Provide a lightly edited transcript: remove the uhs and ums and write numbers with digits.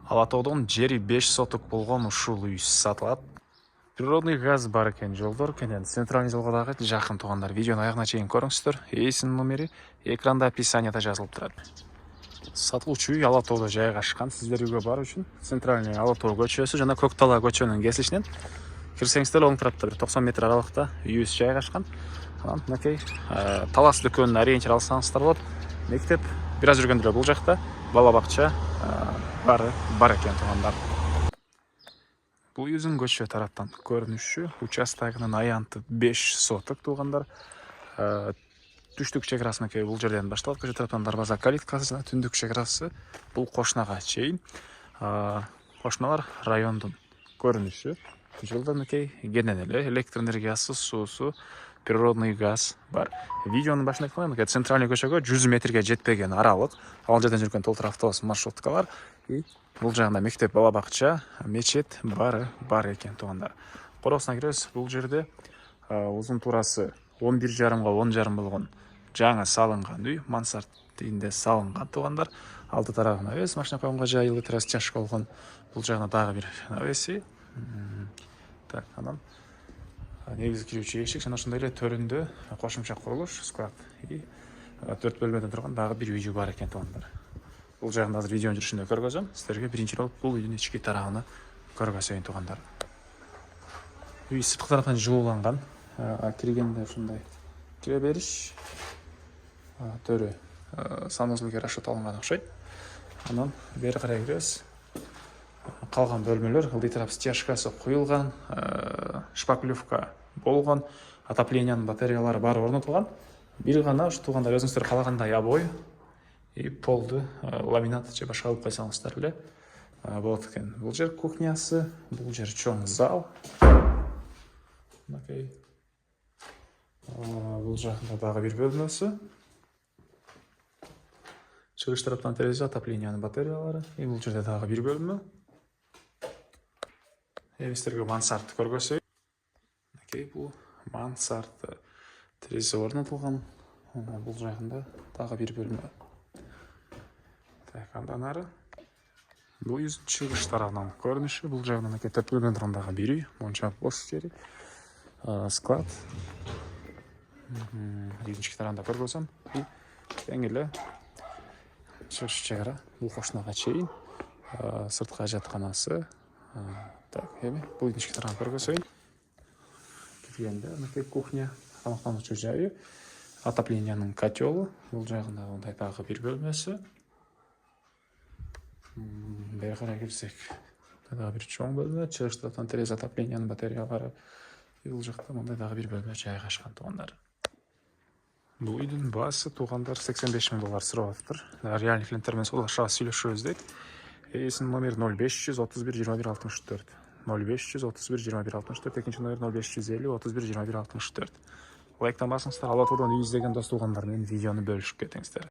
Алатоодон жери 5 соток болгон ушул үй сатылат. Природный газ бар экен, жолдор кенен центральный жолго дагы жакын туугандар. Видеону аягына чейин көрүңүздөр. Ээсинин номери экранда описанияда жазылып турат. Сатылуучу үй Алатоодо жайгашкан. Сиздер үйгө баруу үчүн центральный Алатоо көчөсү жана Көк Тала көчөнүн кесилишинен кирсеңиздер оң тарапта 90 метр аралыкта үйүбүз жайгашкан. Анан мынакей Талас дөкөнүн ориентир алсаңыздар болот. Мектеп бир аз жүргөндө бул жакта бала бакча бар экен туугандар. Бул үйүбүздүн көчө тараптан көрүнүшү, участогунун аянты 5 соток туугандар. Түштүк чек арасы бул жерден башталат. Көчө тараптан дарбаза калиткасы жана түндүк чек арасы бул кошунага чейин. Кошуналар райондун көрүнүшү. Жолдор кенен эле электр энергиясы, суусу, природный газ бар. Видеонун башында айткандай, центральный көчөгө 100 метрге жетпеген аралык. Ал жерден жүргөн толтур автобус маршруткалар. Бул жагында мектеп, бала бакча, мечет бар экен туугандар. Короосуна киребиз. Бул жерде узун туурасы 11,5 га 10,5 болгон жаңы салынган үй, мансард тигинде салынган туугандар. Алты тарабына навес, машина койгонго жайылы, террас болгон. Бул жагына дагы бир навеси. Так, анан негизги кирүүчү эшик жана ошондой эле төрүндө кошумча курулуш, склад и 4 бөлмөдөн турган дагы бир үй бар экен туугандар. Бул жагында азыр видеонун жүрүшүндө көргөзөм. Сиздерге биринчи болуп бул үйдүн ички тарабын көргөзөйүн туугандар. Үй сырткы тараптан жылууланган. Киргенде ушундай кире бериш төрү санузелге расчет алынган окшойт. Анан бери карай киребиз. Калган бөлмөлөр ылдый тарап стяжкасы куюлган, шпаклевка болгон, отоплениянын батареялары баары орнотулган. Бир гана ушу туугандар өзүңүздөр каалагандай обой и полду ламинат же башка кылып койсоңуздар эле болот экен. Бул жер кухнясы, бул жер чоң зал. Мынакей. Бул жакында дагы бир бөлмөсү. Чыгыш тараптан терезе, отоплениянын батареялары. И бул жерде дагы бир бөлмө. Сиздерге мансард көргөзөйүн. Мынакей бул мансард. Терезе орнотулган. Бул жагында дагы бир бөлмө. Так, андан ары. Бул үйдүн чыгыш тарабынан көрүнүшү. Бул жагынан 4 бөлмөдөн турган дагы бир үй. Монча бос жери. Склад. Ички тарабында көргөзөм. Тең эле чыгыш чек ара. Бул кошунага чейин. Сырткы ажатканасы. Так, бул ички тарабын көргөзөйүн. Киргенде мынакей кухня, тамактануучу жайы, отоплениянын котелу. Бул жагында мындай дагы бир бөлмөсү. Бери карай кирсек, дагы бир чоң бөлмө, чыгыш тараптан терезе, отоплениянын батареялары. Бул жакта мындай дагы бир бөлмө жайгашкан туугандар. Бул үйдүн баасы туугандар 85 000 доллар сурап атыптыр. Реальный клиенттер менен саудалашып сүйлөшөбүз дейт. Эсинин номери 0531 21 64. 0531 21 64. Экинчи номер 0550 31 21 64. Лайктан басыңыздар. Алатоодон үй издеген дос туугандар менен видеону бөлүшүп кетиңиздер.